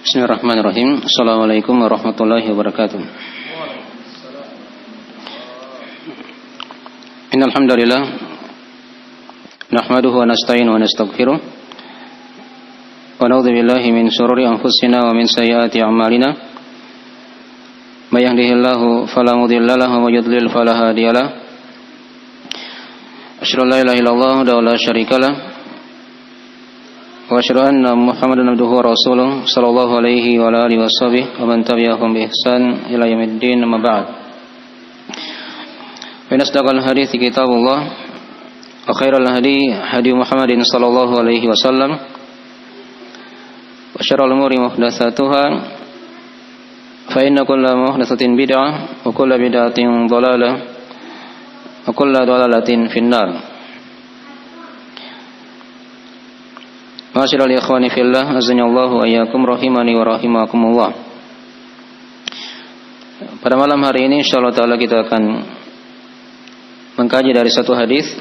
Bismillahirrahmanirrahim. Assalamualaikum warahmatullahi wabarakatuh. Innal hamdalillah nahmaduhu wa nasta'inuhu wa nastaghfiruh wa na'udzu billahi min shururi anfusina wa min sayyiati a'malina. May yahdihillahu fala mudilla lahu wa may yudlil fala hadiyalah. Asyhadu an la ilaha illallah wa la syarikalah wa asyhadu anna Muhammadan abduhu wa rasuluh sallallahu alaihi wa alihi washabbihi wa man tabi'ahum bi ihsan ila yaumiddin, amma ba'd. Fa asdaqal hadits kitabullah wa khairal hadi hadi Muhammadin sallallahu alaihi wasallam wa syarrul umuri muhdatsatuha fa inna kulla muhdatsatin bid'ah wa kulla bid'atin dhalalah wa kulla dhalalatin finnar. Ma'asyiral ikhwani fillah, azanallahu ayyakum rahimani wa rahimakumullah. Pada malam hari ini insyaallah taala kita akan mengkaji dari satu hadis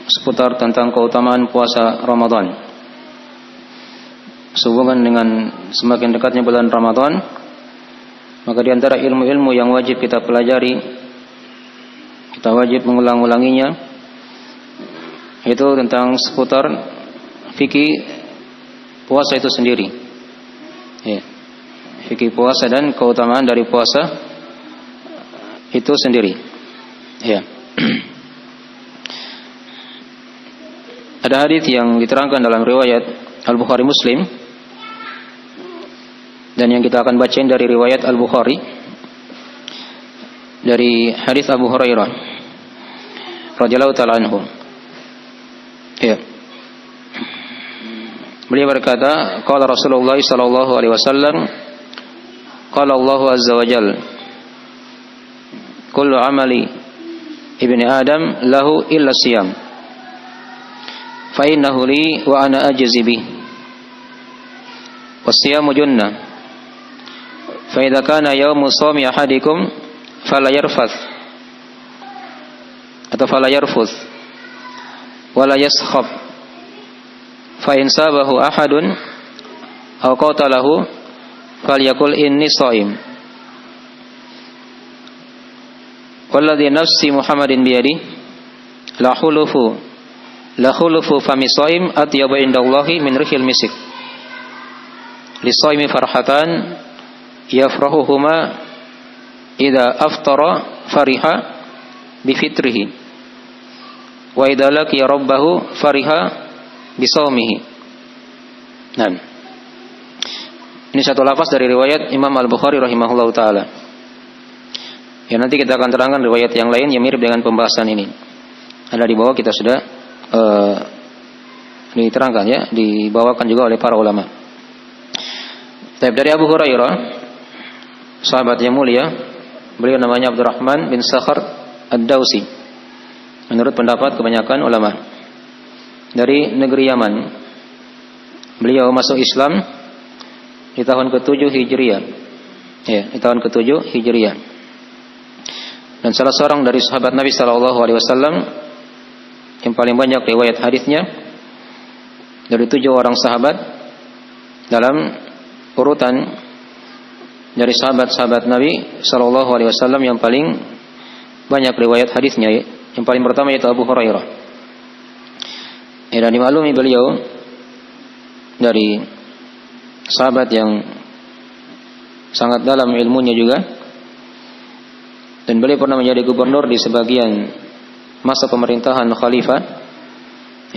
seputar tentang keutamaan puasa Ramadan. Sehubungan dengan semakin dekatnya bulan Ramadan, maka di antara ilmu-ilmu yang wajib kita pelajari, kita wajib mengulang-ulanginya, yaitu tentang seputar fikih puasa itu sendiri. Ya. Fikih puasa dan keutamaan dari puasa itu sendiri. Ya. Ada hadis yang diterangkan dalam riwayat Al-Bukhari Muslim dan yang kita akan bacain dari riwayat Al-Bukhari dari hadis Abu Hurairah radhiyallahu ta'ala anhu. Ya. Beliau berkata, qala Rasulullah sallallahu alaihi wasallam, qala Allah azza wa jalla, kullu amali ibni Adam lahu illa siyam, fa innahu li wa ana ajzi bih, was-siyamu junnah, fa idza kana yawmu shawmi ahadikum fala yarfath atau fala yarfuth wala yaskhab, fa in sabahu ahadun aw qatalahu falyakul inni shaim, walladhi nafsi Muhammadin biyadi la khulufu fami shaim atyabu indallahi min rihil misik lisaimi farhatan yafrahuhuma idza aftara fariha bifitrihi wa idza laqiya rabbahu fariha bisaumihi. Nah, ini satu lafaz dari riwayat Imam Al-Bukhari rahimahullahu taala. Ya, nanti kita akan terangkan riwayat yang lain yang mirip dengan pembahasan ini. Ada di bawah kita sudah diterangkan ya, dibawakan juga oleh para ulama. Dari Abu Hurairah, sahabat yang mulia, beliau namanya Abdurrahman bin Sakhar Ad-Dausi. Menurut pendapat kebanyakan ulama, dari negeri Yaman. Beliau masuk Islam di tahun ke-7 Hijriah. Ya, di tahun ke-7 Hijriah. Dan salah seorang dari sahabat Nabi sallallahu alaihi wasallam yang paling banyak riwayat hadisnya dari 7 orang sahabat dalam urutan dari sahabat-sahabat Nabi sallallahu alaihi wasallam yang paling banyak riwayat hadisnya. Yang paling pertama yaitu Abu Hurairah. Ya, dan dimaklumi beliau dari sahabat yang sangat dalam ilmunya juga, dan beliau pernah menjadi gubernur di sebagian masa pemerintahan khalifah.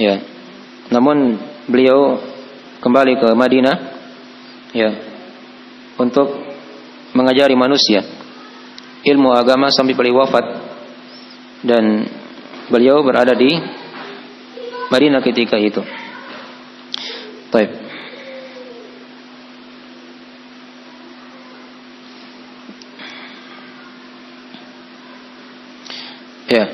Ya, namun beliau kembali ke Madinah, ya, untuk mengajari manusia ilmu agama sampai beliau wafat, dan beliau berada di Madinah ketika itu. Baik. Ya,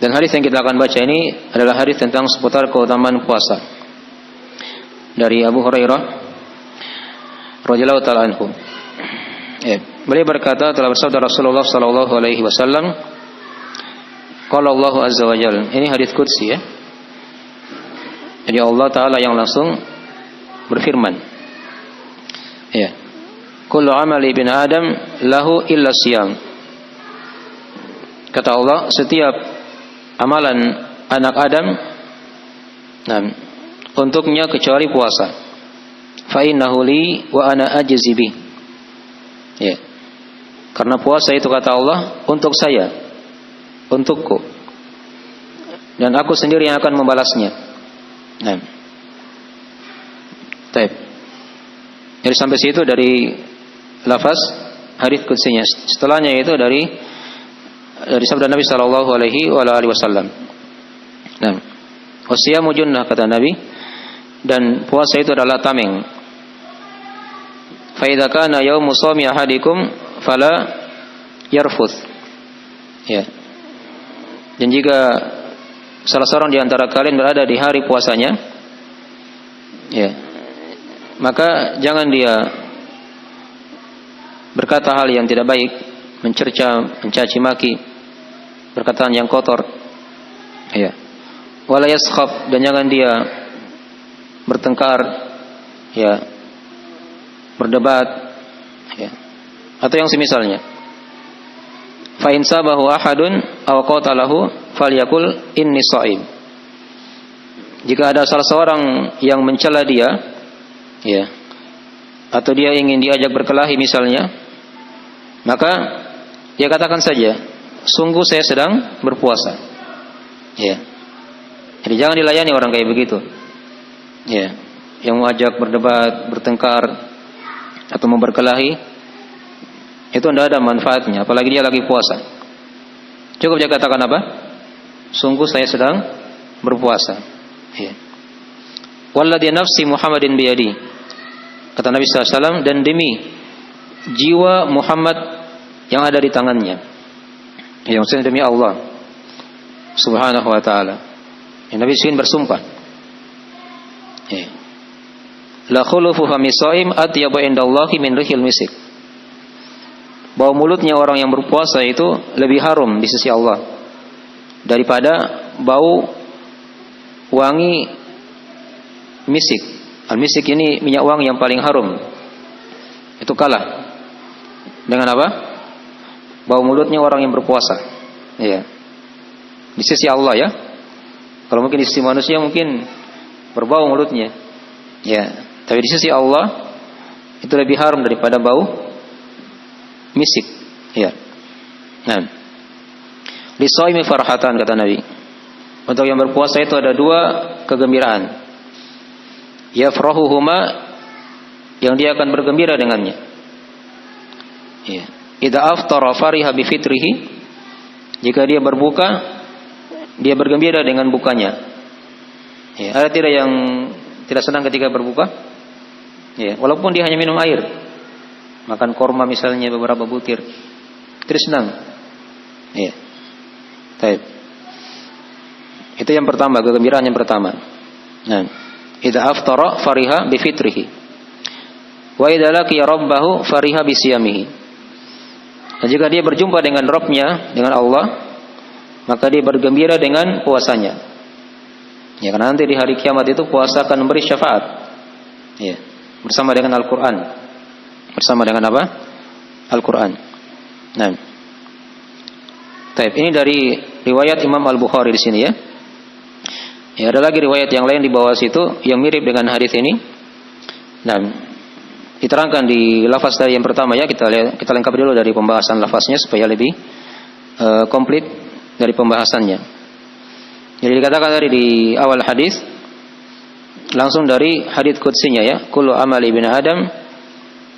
dan hadis yang kita akan baca ini adalah hadis tentang seputar keutamaan puasa dari Abu Hurairah radhiyallahu ta'ala anhu. Ya, beliau berkata, telah bersabda Rasulullah sallallahu alaihi wasallam, qala Allah azza wa jalla. Ini hadis qudsi ya. Jadi Allah Ta'ala yang langsung berfirman. Ya. Kullu amali ibn Adam lahu illa siyam. Kata Allah, setiap amalan anak Adam untuknya kecuali puasa. Fa innahu li wa ana ajzi bi. Ya. Karena puasa itu kata Allah untuk saya, untukku. Dan aku sendiri yang akan membalasnya. Baik. Jadi sampai situ dari lafaz hadits qudsinya. Setelahnya itu dari sabda Nabi sallallahu alaihi wasallam. Wasiyamu junnah, kata Nabi, dan puasa itu adalah tameng. Fa idza kana yaumu shaumi ahadikum fala yarfuth. Ya. Dan jika salah seorang di antara kalian berada di hari puasanya, ya, maka jangan dia berkata hal yang tidak baik, mencerca, mencaci maki, perkataan yang kotor. Ya. Wala yaskhab, dan jangan dia bertengkar, ya, berdebat, ya, atau yang semisalnya. Fa in sabahu ahadun aw qatalahu falyakul inni shaim. Jika ada salah seorang yang mencela dia, ya, atau dia ingin diajak berkelahi misalnya, maka dia katakan saja, sungguh saya sedang berpuasa. Ya. Jadi jangan dilayani orang kayak begitu. Ya, yang mengajak berdebat, bertengkar atau memberkelahi, itu tidak ada manfaatnya, apalagi dia lagi puasa. Cukup dia katakan apa? Sungguh saya sedang berpuasa. Ya. Walladhi nafsi Muhammadin biyadi. Kata Nabi SAW, dan demi jiwa Muhammad yang ada di tangannya. Yang maksudnya demi Allah Subhanahu wa ta'ala. Yang Nabi SAW bersumpah. Ya. La khulufu fami shaim atyabu indallahi min rihil misik. Bau mulutnya orang yang berpuasa itu lebih harum di sisi Allah daripada bau wangi misik. Al-misik ini minyak wangi yang paling harum. Itu kalah dengan apa? Bau mulutnya orang yang berpuasa. Ya. Di sisi Allah, ya. Kalau mungkin di sisi manusia mungkin berbau mulutnya. Ya, tapi di sisi Allah itu lebih harum daripada bau misik. Ya. Nah. Lishaimi farhatan, kata Nabi. Untuk yang berpuasa itu ada dua kegembiraan. Yafrahuhuma, yang dia akan bergembira dengannya. Ya. Idza aftara fariha bi fitrihi. Jika dia berbuka, dia bergembira dengan bukanya. Ya, ada tidak yang tidak senang ketika berbuka? Ya, walaupun dia hanya minum air, makan korma misalnya beberapa butir, tidak senang. Ya. Baik. Itu yang pertama, kegembiraan yang pertama. Nah, idza aftara fariha bi fitrihi. Wa idza laqiya rabbahu fariha bi siyamihi. Dan jika dia berjumpa dengan Rabb-nya, dengan Allah, maka dia bergembira dengan puasanya. Ya, karena nanti di hari kiamat itu puasa akan memberi syafaat. Ya, bersama dengan Al-Qur'an. Bersama dengan apa? Al-Qur'an. Nah. Baik, ini dari riwayat Imam Al-Bukhari di sini, ya. Ya, ada lagi riwayat yang lain di bawah situ yang mirip dengan hadis ini. Nah, diterangkan di lafaz dari yang pertama, ya. Kita lengkapi dulu dari pembahasan lafaznya supaya lebih komplit dari pembahasannya. Jadi dikatakan tadi di awal hadis, langsung dari hadits qudsinya, ya, kullu amali ibn Adam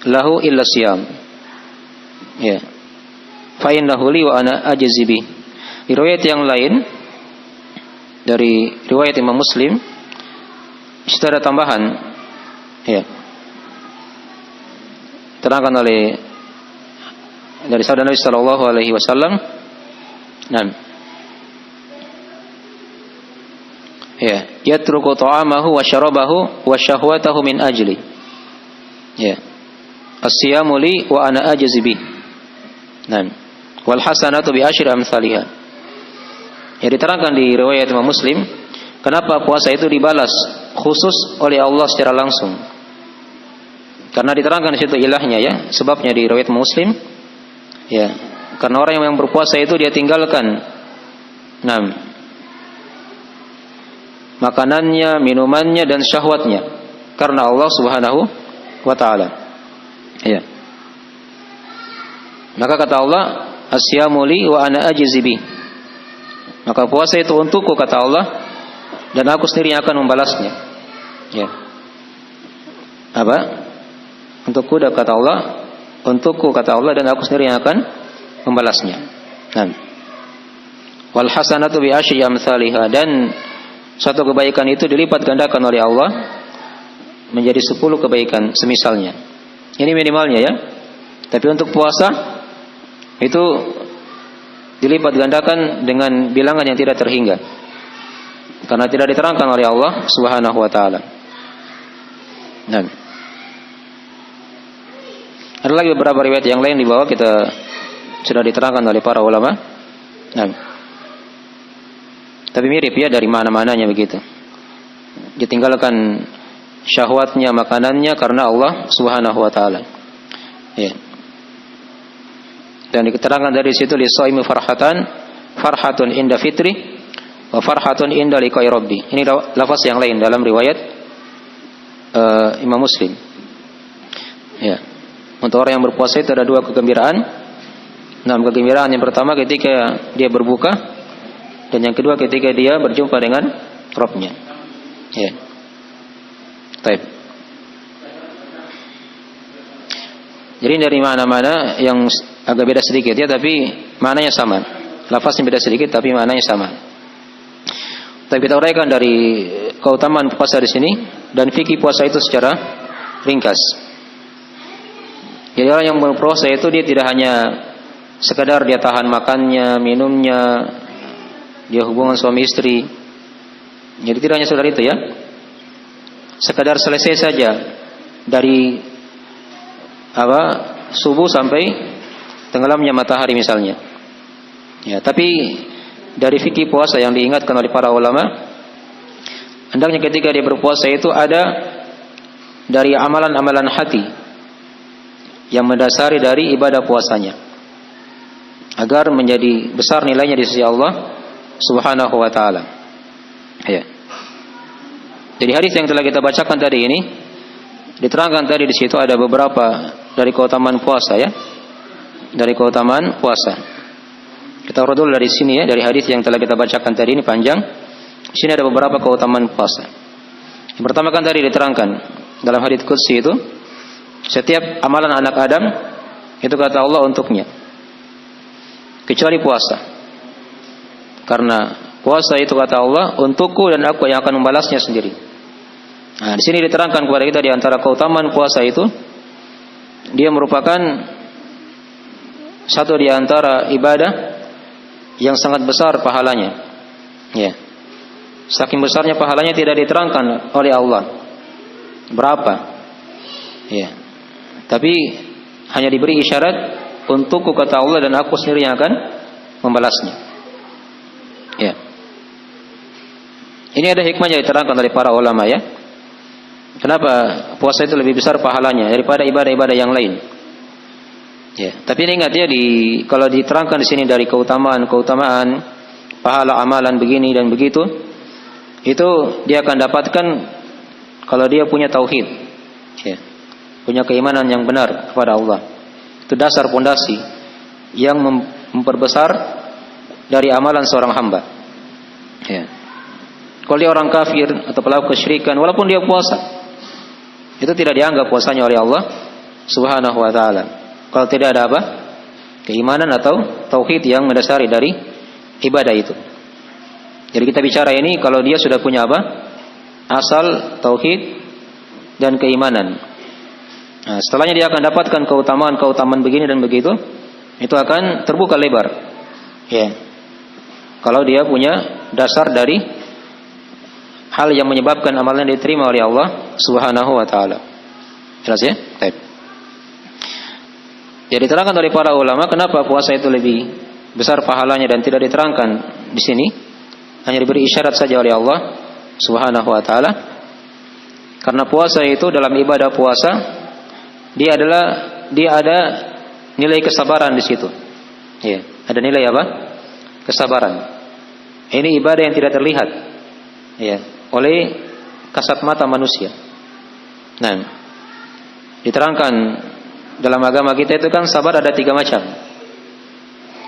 lahu illa siyam. Ya. Fa innahu li wa ana ajzi bi. Di riwayat yang lain dari riwayat Imam Muslim, itu ada tambahan, ya, terangkan oleh dari sabda Nabi sallallahu alaihi wasallam. Nah, ya, yatruku ta'amahu wa syarabahu wa syahwatahu min ajli. Ya. As-siyamu li wa ana ajzi bi. Nah, wal hasanatu bi asyri amsalihha. Ya, diterangkan di riwayat Imam Muslim, kenapa puasa itu dibalas khusus oleh Allah secara langsung. Karena diterangkan di situ ilahnya ya, sebabnya di riwayat Muslim ya. Karena orang yang berpuasa itu dia tinggalkan makanannya, minumannya dan syahwatnya karena Allah Subhanahu wa taala. Ya. Maka kata Allah, "As-siyamu li wa ana ajzi bi." Maka puasa itu untukku kata Allah dan aku sendiri yang akan membalasnya. Ya. Apa? Untukku kata Allah, untukku kata Allah dan aku sendiri yang akan membalasnya. Wal hasanatu bi asyri amsalihha, dan suatu kebaikan itu dilipat gandakan oleh Allah menjadi 10 kebaikan semisalnya. Ini minimalnya ya. Tapi untuk puasa itu dilipat gandakan dengan bilangan yang tidak terhingga. Karena tidak diterangkan oleh Allah Subhanahu wa taala. Ada lagi beberapa riwayat yang lain di bawah kita sudah diterangkan oleh para ulama. Tapi mirip ya dari mana-mananya begitu. Ditinggalkan syahwatnya, makanannya karena Allah Subhanahu wa taala. Ya. Dan diterangkan dari situ lis-shaimi farhatun inda fitri wa farhatun inda liqa'i rabbi. Ini lafaz yang lain dalam riwayat Imam Muslim. Ya. Untuk orang yang berpuasa itu ada 2 kegembiraan. Kegembiraan yang pertama ketika dia berbuka, dan yang kedua ketika dia berjumpa dengan Rabb-Nya. Ya. Baik. Jadi dari mana-mana yang agak beda sedikit ya, tapi maknanya sama. Lafaznya beda sedikit tapi maknanya sama. Tapi kita uraikan dari keutamaan puasa di sini dan fikih puasa itu secara ringkas. Jadi orang yang berpuasa itu dia tidak hanya sekadar dia tahan makannya, minumnya, dia hubungan suami istri. Jadi tidak hanya sekedar itu ya. Sekadar selesai saja dari subuh sampai tenggelamnya matahari misalnya. Ya, tapi dari fikih puasa yang diingatkan oleh para ulama, hendaknya ketika dia berpuasa itu ada dari amalan-amalan hati yang mendasari dari ibadah puasanya, agar menjadi besar nilainya di sisi Allah Subhanahu wa taala. Ya. Jadi hadis yang telah kita bacakan tadi ini diterangkan tadi di situ ada beberapa dari keutamaan puasa ya. Dari keutamaan puasa. Kita urut dulu dari sini ya, dari hadis yang telah kita bacakan tadi ini panjang. Di sini ada beberapa keutamaan puasa. Yang pertama kan tadi diterangkan dalam hadis qudsi itu, setiap amalan anak Adam itu kata Allah untuknya, kecuali puasa. Karena puasa itu kata Allah untukku dan aku yang akan membalasnya sendiri. Nah, di sini diterangkan kepada kita di antara keutamaan puasa itu, dia merupakan satu di antara ibadah yang sangat besar pahalanya. Ya. Saking besarnya pahalanya tidak diterangkan oleh Allah berapa. Ya. Tapi hanya diberi isyarat untukku kata Allah dan aku sendiri yang akan membalasnya. Ya. Ini ada hikmahnya diterangkan oleh para ulama ya. Kenapa puasa itu lebih besar pahalanya daripada ibadah-ibadah yang lain? Ya, tapi ingat ya kalau diterangkan di sini dari keutamaan pahala amalan begini dan begitu, itu dia akan dapatkan kalau dia punya tauhid. Ya. Punya keimanan yang benar kepada Allah. Itu dasar pondasi yang memperbesar dari amalan seorang hamba. Ya. Kalau dia orang kafir atau pelaku kesyirikan, walaupun dia puasa, itu tidak dianggap puasanya oleh Allah Subhanahu wa taala. Kalau tidak ada keimanan atau tauhid yang mendasari dari ibadah itu. Jadi kita bicara ini kalau dia sudah punya asal tauhid dan keimanan. Nah, setelahnya dia akan dapatkan keutamaan begini dan begitu, itu akan terbuka lebar. Ya. Kalau dia punya dasar dari hal yang menyebabkan amalan diterima oleh Allah Subhanahu wa taala. Jelas ya? Baik. Jadi diterangkan oleh para ulama kenapa puasa itu lebih besar pahalanya dan tidak diterangkan di sini, hanya diberi isyarat saja oleh Allah Subhanahu wa taala. Karena puasa itu dalam ibadah puasa dia ada nilai kesabaran di situ. Ya, ada nilai apa? Kesabaran. Ini ibadah yang tidak terlihat, ya, oleh kasat mata manusia. Nah, diterangkan dalam agama kita itu kan sabar ada 3 macam.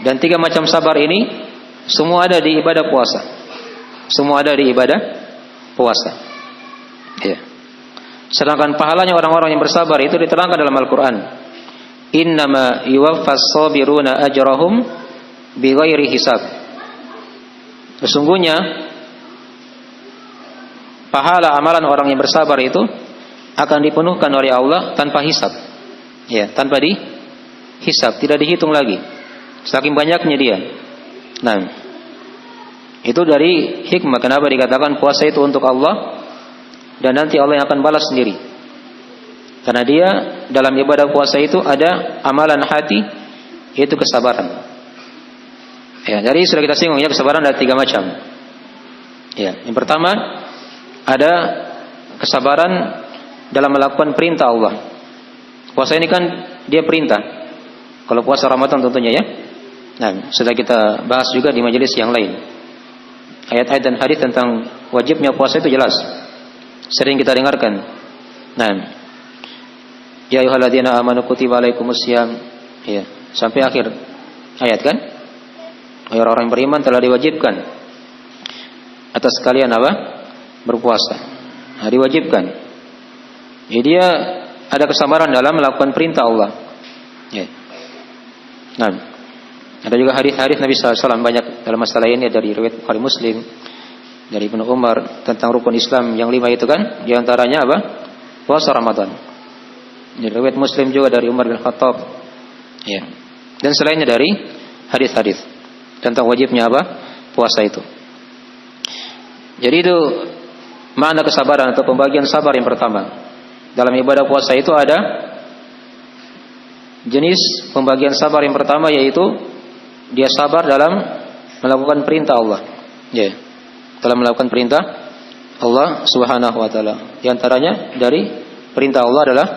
Dan 3 macam sabar ini semua ada di ibadah puasa. Semua ada di ibadah puasa. Ya. Sedangkan pahalanya orang-orang yang bersabar itu diterangkan dalam Al-Quran. Innama yuwaffas sabiruna ajrahum bighairi hisab. Sesungguhnya pahala amalan orang yang bersabar itu akan dipenuhkan oleh Allah tanpa hisab. Ya, tanpa dihisab, tidak dihitung lagi. Saking banyaknya dia. Nah, itu dari hikmah kenapa dikatakan puasa itu untuk Allah dan nanti Allah yang akan balas sendiri. Karena dia dalam ibadah puasa itu ada amalan hati, yaitu kesabaran. Ya, jadi sudah kita singgung ya, kesabaran ada 3 macam. Ya, yang pertama ada kesabaran dalam melakukan perintah Allah. Puasa ini kan dia perintah. Kalau puasa Ramadan tentunya ya. Nah, sudah kita bahas juga di majelis yang lain. Ayat-ayat dan hadis tentang wajibnya puasa itu jelas. Sering kita dengarkan. Nah, ya ayyuhalladzina amanu kutiba alaikumusiyam. Ya, sampai akhir ayat kan? Orang-orang beriman telah diwajibkan atas kalian apa? Berpuasa. Nah, diwajibkan. Jadi dia ada kesabaran dalam melakukan perintah Allah. Ya. Nah, ada juga hadis-hadis Nabi SAW banyak dalam masalah ini dari riwayat Bukhari Muslim, dari Ibnu Umar tentang rukun Islam yang 5 itu kan, di antaranya apa? Puasa Ramadan. Dari riwayat Muslim juga dari Umar bin Khattab. Ya. Dan selainnya dari hadis-hadis tentang wajibnya apa? Puasa itu. Jadi itu makna kesabaran atau pembagian sabar yang pertama. Dalam ibadah puasa itu ada jenis pembagian sabar yang pertama, yaitu dia sabar dalam melakukan perintah Allah. Ya. Dalam melakukan perintah Allah Subhanahu wa taala. Di antaranya dari perintah Allah adalah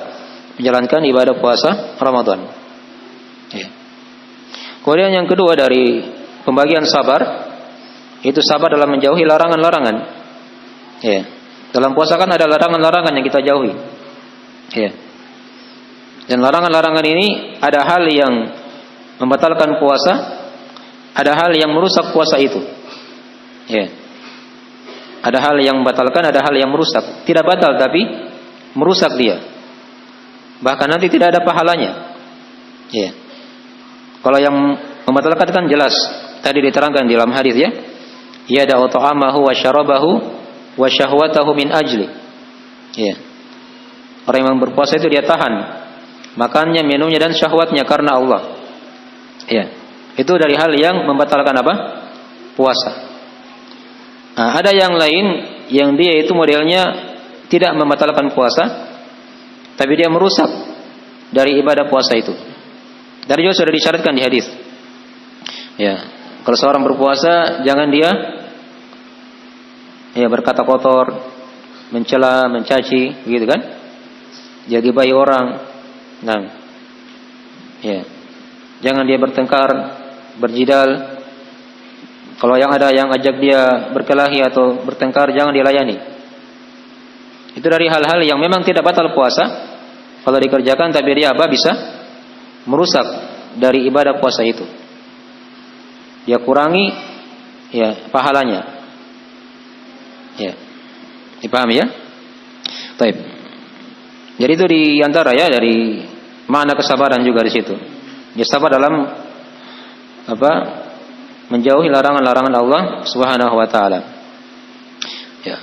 menjalankan ibadah puasa Ramadan. Ya. Kemudian yang kedua dari pembagian sabar itu sabar dalam menjauhi larangan-larangan. Ya. Dalam puasa kan ada larangan-larangan yang kita jauhi. Ya. Dan larangan-larangan ini ada hal yang membatalkan puasa, ada hal yang merusak puasa itu. Ya. Ada hal yang membatalkan, ada hal yang merusak. Tidak batal tapi merusak dia. Bahkan nanti tidak ada pahalanya. Ya. Kalau yang membatalkan kan jelas. Tadi diterangkan di dalam hadis ya. Yada'u ta'amahu wa syarabahu wa syahwatahu min ajli. Ya. Orang yang berpuasa itu dia tahan makannya, minumnya dan syahwatnya karena Allah. Ya. Itu dari hal yang membatalkan apa? Puasa. Nah, ada yang lain yang dia itu modelnya tidak membatalkan puasa, tapi dia merusak dari ibadah puasa itu. Dari juga sudah disyaratkan di hadis. Ya, kalau seorang berpuasa jangan dia berkata kotor, mencela, mencaci, begitu kan? Dia gibai orang. Nah, ya, jangan dia bertengkar, berjidal. Kalau yang ada yang ajak dia berkelahi atau bertengkar, jangan dilayani. Itu dari hal-hal yang memang tidak batal puasa kalau dikerjakan, tapi dia apa? Bisa merusak dari ibadah puasa itu. Dia kurangi ya pahalanya. Ya. Dipahami ya? Baik. Jadi itu di antara ya dari makna kesabaran juga di situ. Dia sabar dalam apa? Menjauhi larangan-larangan Allah Subhanahu wa taala. Ya.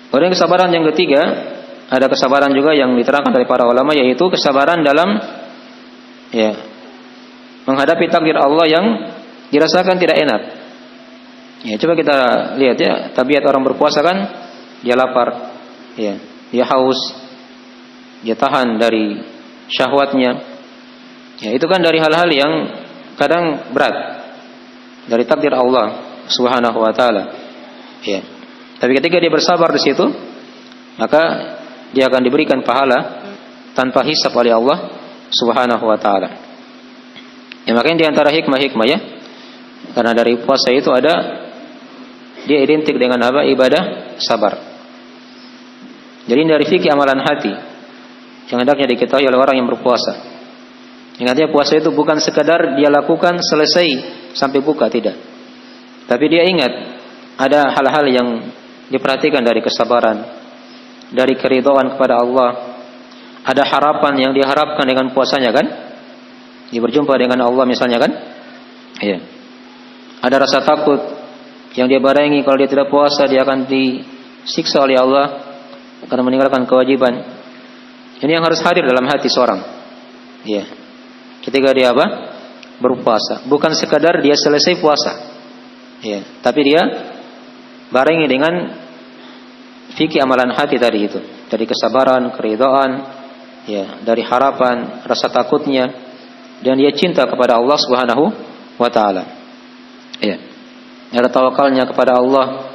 Kemudian kesabaran yang ketiga, ada kesabaran juga yang diterangkan dari para ulama, yaitu kesabaran dalam ya menghadapi takdir Allah yang dirasakan tidak enak. Ya, coba kita lihat ya, tabiat orang berpuasa kan dia lapar, ya, dia haus, dia tahan dari syahwatnya. Ya, itu kan dari hal-hal yang kadang berat dari takdir Allah Subhanahu wa taala. Ya. Tapi ketika dia bersabar di situ, maka dia akan diberikan pahala tanpa hisab oleh Allah Subhanahu wa taala. Ya, makanya di antara hikmah-hikmah ya, karena dari puasa itu ada, dia identik dengan apa? Ibadah sabar. Jadi dari fikih amalan hati yang hendaknya diketahui oleh orang yang berpuasa. Ingatnya puasa itu bukan sekadar dia lakukan selesai sampai buka, tidak. Tapi dia ingat ada hal-hal yang diperhatikan dari kesabaran, dari keridhaan kepada Allah. Ada harapan yang diharapkan dengan puasanya kan? Dia berjumpa dengan Allah misalnya kan? Iya. Ada rasa takut yang dia barengi kalau dia tidak puasa, dia akan disiksa oleh Allah karena meninggalkan kewajiban. Ini yang harus hadir dalam hati seorang. Iya. Ketika dia apa? Berpuasa. Bukan sekadar dia selesai puasa. Iya. Tapi dia barengi dengan fikih amalan hati tadi itu. Dari kesabaran, keridhaan, ya, dari harapan, rasa takutnya, dan dia cinta kepada Allah Subhanahu wa taala. Ya. Ada tawakalnya kepada Allah.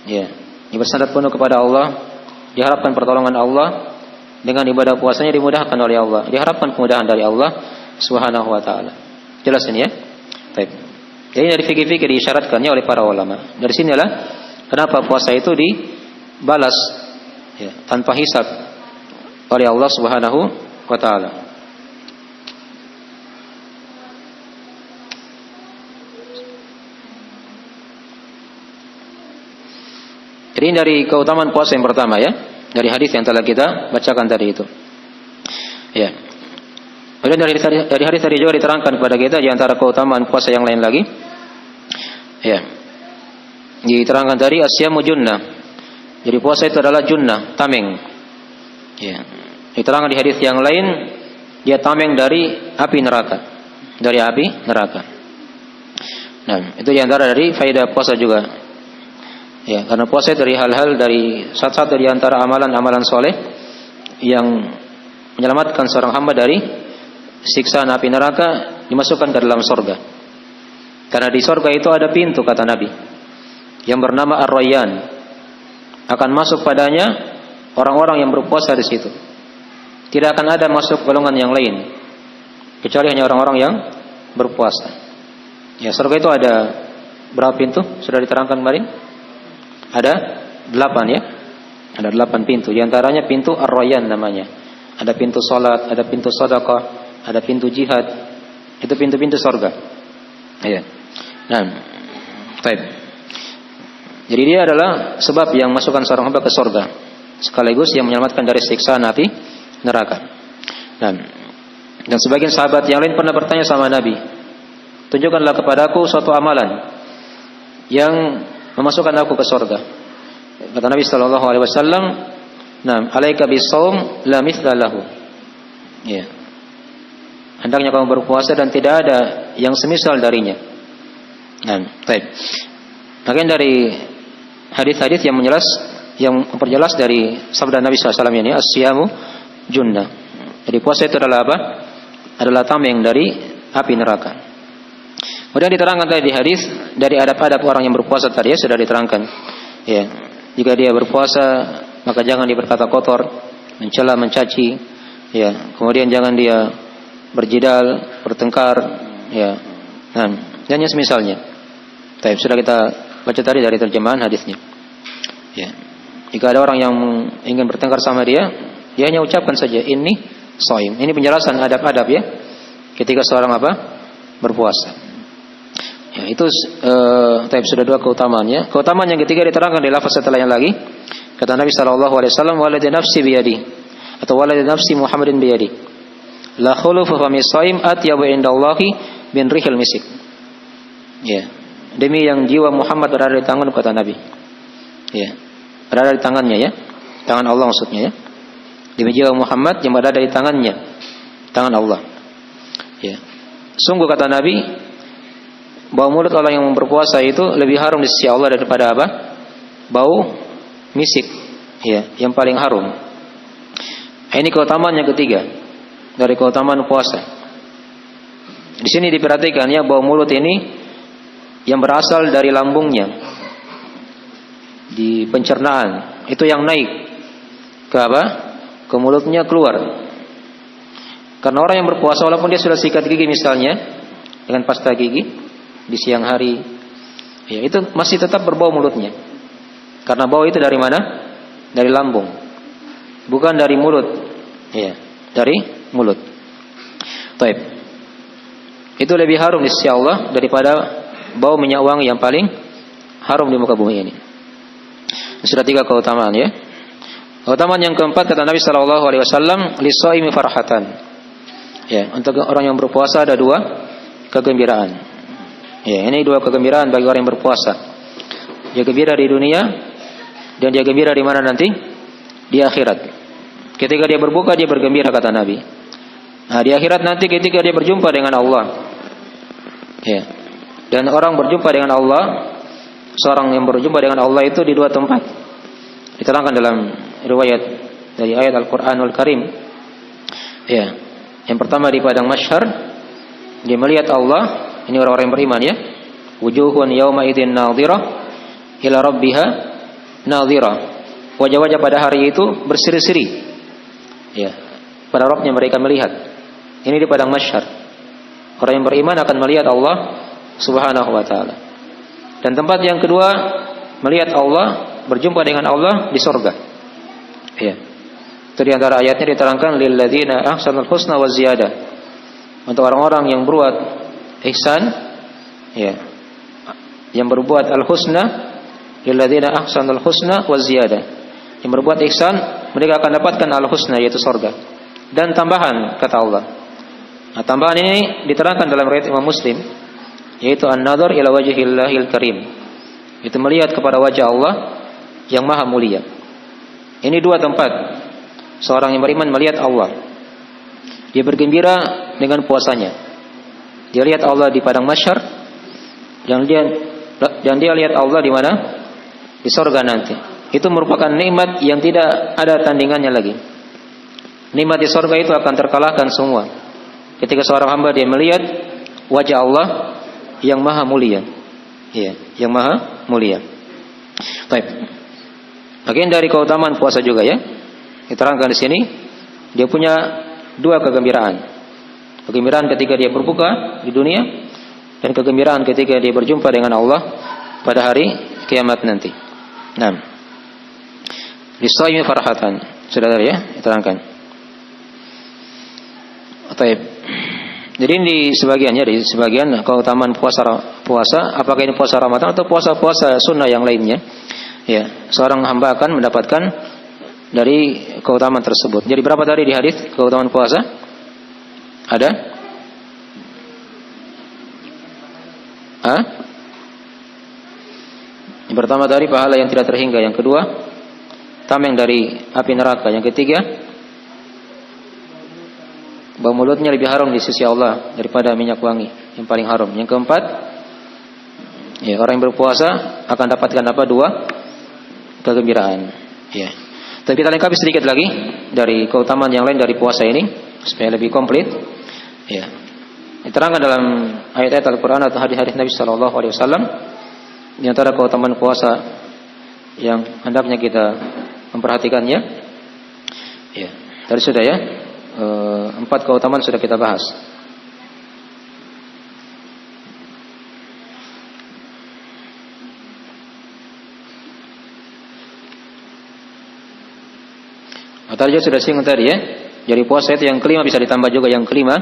Ya. Dia bersandar penuh kepada Allah, diharapkan pertolongan Allah, dengan ibadah puasanya dimudahkan oleh Allah. Diharapkan kemudahan dari Allah Subhanahu wa taala. Jelas ini ya? Baik. Jadi dari fikih-fikih diisyaratkannya oleh para ulama. Dari sinilah kenapa puasa itu dibalas ya, tanpa hisab oleh Allah Subhanahu wa taala. Jadi dari keutamaan puasa yang pertama ya, dari hadis yang telah kita bacakan tadi itu. Ya. Kemudian dari hadis tadi juga diterangkan kepada kita di antara keutamaan puasa yang lain lagi. Ya. Diterangkan tadi asyamu junnah. Jadi puasa itu adalah junnah, tameng. Ya. Diterangkan di hadis yang lain, dia tameng dari api neraka. Dari api neraka. Nah, itu di antara dari faedah puasa juga. Ya, karena puasa dari hal-hal dari satu di antara amalan-amalan soleh yang menyelamatkan seorang hamba dari siksaan api neraka, dimasukkan ke dalam surga. Karena di surga itu ada pintu, kata Nabi, yang bernama Ar-Rayyan. Akan masuk padanya orang-orang yang berpuasa di situ. Tidak akan ada masuk golongan yang lain kecuali hanya orang-orang yang berpuasa. Ya, surga itu ada berapa pintu? Sudah diterangkan kemarin? Ada 8 ya. Ada 8 pintu. Di antaranya pintu Ar-Rayyan namanya. Ada pintu salat, ada pintu sedekah, ada pintu jihad. Itu pintu-pintu surga. Ya. Nah, baik. Jadi dia adalah sebab yang masukkan seorang hamba ke surga, sekaligus yang menyelamatkan dari siksaan api neraka. Dan sebagian sahabat yang lain pernah bertanya sama Nabi, tunjukkanlah kepadaku suatu amalan yang memasukkan aku ke surga. Kata Nabi sallallahu alaihi wasallam, "Naam, 'alaika bis-shaum la mithla lahu." Ya. Hendaknya kamu berpuasa dan tidak ada yang semisal darinya. Nah, baik. Maka dari hadis-hadis yang memperjelas dari sabda Nabi sallallahu alaihi wasallam ini, as-siyamu junnah. Jadi puasa itu adalah apa? Adalah tameng dari api neraka. Kemudian diterangkan tadi di hadis dari adab-adab orang yang berpuasa tadi ya, sudah diterangkan. Ya, jika dia berpuasa maka jangan dia berkata kotor, mencela, mencaci. Ya, kemudian jangan dia berjidal, bertengkar. Ya, nah, dan yang semisalnya. Baik, sudah kita baca tadi dari terjemahan hadisnya. Ya, jika ada orang yang ingin bertengkar sama dia hanya ucapkan saja ini shaim. Ini penjelasan adab-adab ya, ketika seorang apa? Berpuasa. Ya, itu sudah 2 keutamaannya. Keutamaan yang ketiga diterangkan di lafaz setelah yang lagi. Kata Nabi sallallahu alaihi wasallam, "Walladzi nafsi biyadi," atau "Walladzi nafsi Muhammadin biyadi, la khulufu fami shaim atyabu indallahi min rihil misik." Ya, demi yang jiwa Muhammad berada di tangan, kata Nabi. Ya, berada di tangannya ya, tangan Allah maksudnya ya. Demi jiwa Muhammad yang berada di tangannya, tangan Allah. Ya, sungguh kata Nabi, bau mulut orang yang berpuasa itu lebih harum di sisi Allah daripada apa? Bau misik, ya, yang paling harum. Ini keutamaan yang ketiga dari keutamaan puasa. Di sini diperhatikan ya, bau mulut ini yang berasal dari lambungnya, di pencernaan, itu yang naik ke apa? Ke mulutnya keluar. Karena orang yang berpuasa walaupun dia sudah sikat gigi misalnya dengan pasta gigi di siang hari, ya itu masih tetap berbau mulutnya. Karena bau itu dari mana? Dari lambung, bukan dari mulut. Ya, dari mulut. Taib. Itu lebih harum di sisi Allah daripada bau minyak wangi yang paling harum di muka bumi ini. Sudah 3 keutamaan ya. Keutamaan yang keempat kata Nabi sallallahu alaihi wasallam, lis-shaimi farhatan. Ya, untuk orang yang berpuasa ada 2 kegembiraan. Ya, ini 2 kegembiraan bagi orang yang berpuasa. Dia gembira di dunia dan dia gembira di mana nanti? Di akhirat. Ketika dia berbuka dia bergembira kata Nabi. Nah, di akhirat nanti ketika dia berjumpa dengan Allah. Ya. Dan orang berjumpa dengan Allah, seorang yang berjumpa dengan Allah itu di 2 tempat. Diterangkan dalam riwayat dari ayat Al-Qur'anul Karim. Ya. Yang pertama di padang mahsyar, dia melihat Allah. Ini orang-orang yang beriman ya. Wujuhun yauma idzin nadhirah ila rabbiha nadhirah. Wajah-wajah pada hari itu berseri-seri. Ya. Pada Rabbnya mereka melihat. Ini di padang mahsyar. Orang yang beriman akan melihat Allah Subhanahu wa taala. Dan tempat yang kedua melihat Allah, berjumpa dengan Allah di surga. Ya. Itu di antara ayatnya diterangkan lil ladzina ahsanul husna wa ziyadah. Untuk orang-orang yang berbuat ihsan, ya. Yang berbuat al-husna lil ladzina ahsanul husna wa ziyadah. Yang berbuat ihsan, mereka akan dapatkan al-husna yaitu surga. Dan tambahan kata Allah. Nah, tambahan ini diterangkan dalam riwayat Imam Muslim, yaitu an-nadhar ila wajhillahil karim. Itu melihat kepada wajah Allah yang maha mulia. Ini 2 tempat seorang yang beriman melihat Allah. Dia bergembira dengan puasanya. Dia lihat Allah di padang mahsyar, dan dia lihat Allah di mana? Di surga nanti. Itu merupakan nikmat yang tidak ada tandingannya lagi. Nikmat di surga itu akan terkalahkan semua. Ketika seorang hamba dia melihat wajah Allah yang maha mulia. Ya, yang maha mulia. Baik. Bagian dari keutamaan puasa juga ya. Diterangkan di sini, dia punya 2 kegembiraan. Kegembiraan ketika dia berbuka di dunia dan kegembiraan ketika dia berjumpa dengan Allah pada hari kiamat nanti. Nah. Lis-shaimi farhatan. Sudah ada ya, diterangkan. Baik. Jadi di sebagian keutamaan puasa, apakah ini puasa Ramadan atau puasa-puasa sunnah yang lainnya? Ya, seorang hamba akan mendapatkan dari keutamaan tersebut. Jadi berapa tadi di hadis keutamaan puasa? Ada? Yang pertama tadi pahala yang tidak terhingga, yang kedua tameng dari api neraka, yang ketiga bau mulutnya lebih harum di sisi Allah daripada minyak wangi yang paling harum. Yang keempat, ya, orang yang berpuasa akan dapatkan apa? 2 kegembiraan. Ya. Tapi kita lengkapi sedikit lagi dari keutamaan yang lain dari puasa ini supaya lebih komplit. Ya. Diterangkan dalam ayat-ayat Al-Qur'an atau hadis-hadis Nabi sallallahu alaihi wasallam di antara keutamaan puasa yang hendaknya kita memperhatikannya. Ya. Tadi sudah ya. 4 keutamaan sudah kita bahas. Tadi sudah singgung tadi ya. Jadi puasa itu yang kelima, bisa ditambah juga yang kelima.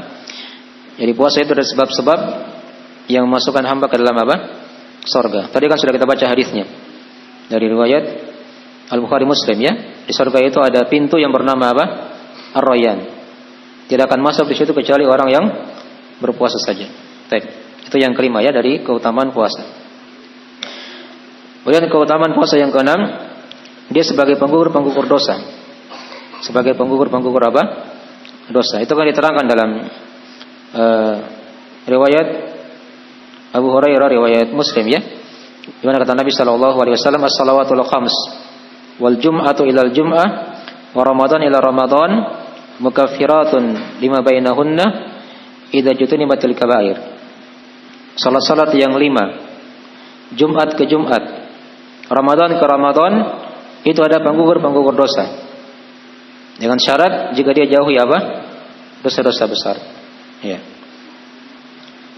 Jadi puasa itu ada sebab-sebab yang memasukkan hamba ke dalam apa? Surga. Tadi kan sudah kita baca hadisnya dari riwayat Al-Bukhari Muslim ya. Di surga itu ada pintu yang bernama apa? Ar-Rayyan. Tidak akan masuk di situ kecuali orang yang berpuasa saja. Baik. Itu yang kelima ya dari keutamaan puasa. Kemudian keutamaan puasa yang keenam, dia sebagai penggugur dosa. Sebagai penggugur apa? Dosa. Itu kan diterangkan dalam riwayat Abu Hurairah, riwayat Muslim ya. Di mana kata Nabi sallallahu alaihi wasallam, as-salawatul khams wal jum'atu ilal jum'ah wa ramadan ila ramadan mukaffiratun lima bainahunna idza jutunibatil kaba'ir. Salat-salat yang 5, Jumat ke Jumat, Ramadan ke Ramadan, itu ada penggugur dosa. Dengan syarat jika dia jauhi apa? dosa-dosa besar. Ya.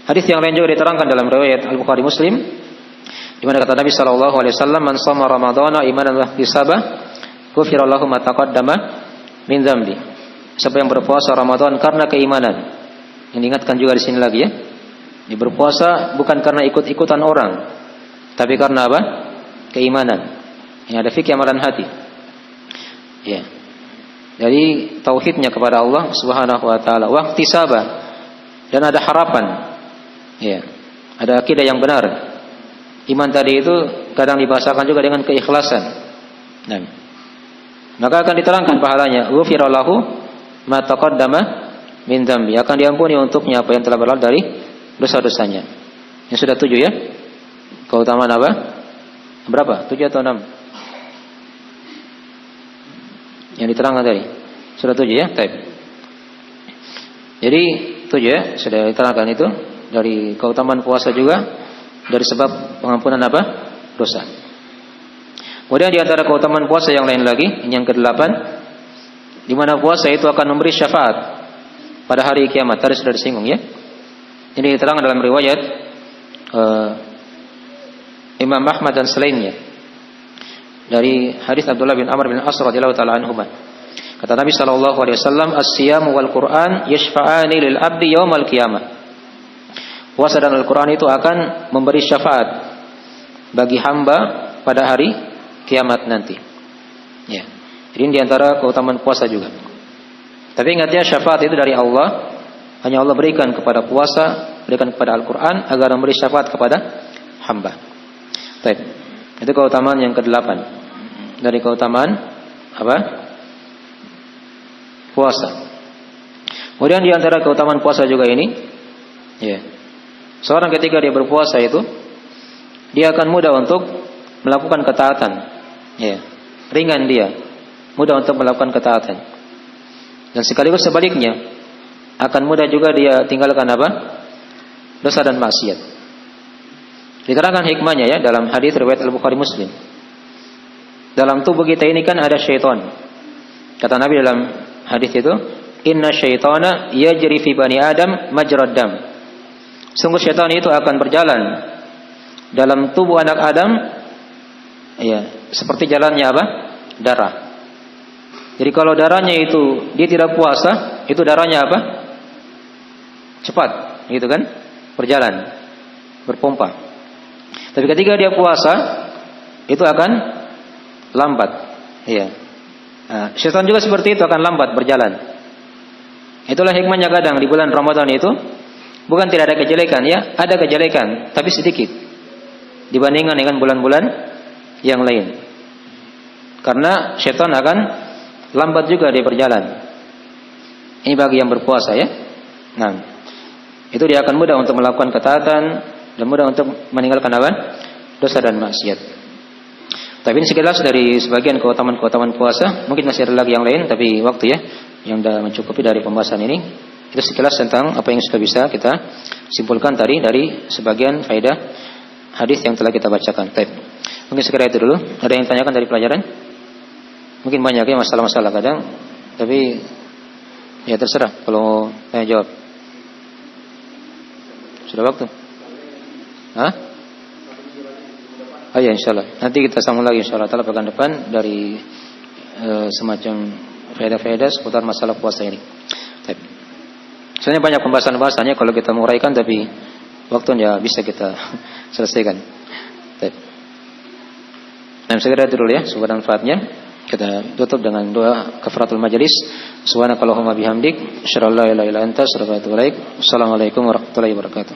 Hadis yang lain juga diterangkan dalam riwayat Al-Bukhari Muslim, di mana kata Nabi sallallahu alaihi wasallam, "Man shoma Ramadhana imanan wa ihtisaban, ghufira lahu ma taqaddama min dzambi." Siapa yang berpuasa Ramadan karena keimanan. Yang diingatkan juga di sini lagi ya. Dia berpuasa bukan karena ikut-ikutan orang, tapi karena apa? Keimanan. Yang ada fikih amalan hati. Ya. Jadi tauhidnya kepada Allah Subhanahu wa taala, wa ihtisaba, dan ada harapan. Ya. Ada akidah yang benar. Iman tadi itu kadang dibahasakan juga dengan keikhlasan. Nah. Maka akan diterangkan pahalanya, ghufira lahu ma taqaddama min dzambi, akan diampuni untuknya apa yang telah berlalu dari dosa-dosanya. Yang sudah 7 ya. Keutamaan apa? Berapa? 7 atau 6? Yang diterangkan tadi. Sudah 7 ya? Baik. Jadi 7 ya, sudah diterangkan itu dari keutamaan puasa juga, dari sebab pengampunan apa? Dosa. Kemudian di antara keutamaan puasa yang lain lagi, yang ke-8, di mana puasa itu akan memberi syafaat pada hari kiamat. Tadi sudah disinggung ya. Ini diterangkan dalam riwayat Imam Ahmad dan selainnya dari hadis Abdullah bin Amr bin As radhiyallahu taala anhuma. Kata Nabi sallallahu alaihi wasallam, "As-siyamu wal Qur'an yashfa'ani lil 'abdi yaumal qiyamah." Puasa dan Al-Qur'an itu akan memberi syafaat bagi hamba pada hari kiamat nanti. Ya. Ini di antara keutamaan puasa juga. Tapi ingat ya, syafaat itu dari Allah. Hanya Allah berikan kepada puasa, berikan kepada Al-Quran agar memberi syafaat kepada hamba. Baik. Itu keutamaan yang ke-8 dari keutamaan apa? Puasa. Kemudian di antara keutamaan puasa juga ini, ya, seorang ketika dia berpuasa itu, dia akan mudah untuk melakukan ketaatan. Ya, ringan dia, mudah untuk melakukan ketaatan. Dan sekaligus sebaliknya, akan mudah juga dia tinggalkan apa? Dosa dan maksiat. Diterangkan hikmahnya ya dalam hadis riwayat Al-Bukhari Muslim. Dalam tubuh kita ini kan ada syaitan. Kata Nabi dalam hadis itu, "Inna syaitana yajri fi bani Adam majrad dam." Sungguh syaitan itu akan berjalan dalam tubuh anak Adam, ya, seperti jalannya apa? Darah. Jadi kalau darahnya itu dia tidak puasa, itu darahnya apa? Cepat, gitu kan? Berjalan, berpompa. Tapi ketika dia puasa, itu akan lambat. Iya. Nah, syaitan juga seperti itu, akan lambat berjalan. Itulah hikmahnya kadang di bulan Ramadan itu bukan tidak ada kejelekan, ya, ada kejelekan, tapi sedikit dibandingkan dengan bulan-bulan yang lain. Karena syaitan akan lambat juga dia berjalan. Ini bagi yang berpuasa ya. Nah, itu dia akan mudah untuk melakukan ketaatan dan mudah untuk meninggalkan apa? Dosa dan maksiat. Tapi ini sekilas dari sebagian keutamaan-keutamaan puasa. Mungkin masih ada lagi yang lain, tapi waktu ya yang sudah mencukupi dari pembahasan ini. Itu sekilas tentang apa yang sudah bisa kita simpulkan tadi dari sebagian faedah hadis yang telah kita bacakan. Baik. Mungkin sekira itu dulu. Ada yang tanyakan dari pelajaran? Mungkin banyak ya masalah-masalah kadang, tapi ya terserah kalau tanya jawab. Sudah waktu? Hah? Oh ya, insyaallah. Nanti kita sambung lagi insyaallah taala pekan depan dari semacam faedah-faedah seputar masalah puasa ini. Baik. Sebenarnya banyak pembahasan-pembahasannya kalau kita menguraikan, tapi waktunya bisa kita selesaikan. Baik. Nah, segera itu dulu ya, semoga manfaatnya. Kita tutup dengan doa kafaratul majelis. Subhanakallahumma bihamdik, asyhadu an la ilaha illa anta, astaghfiruka wa atubu ilaik. Assalamualaikum warahmatullahi wabarakatuh.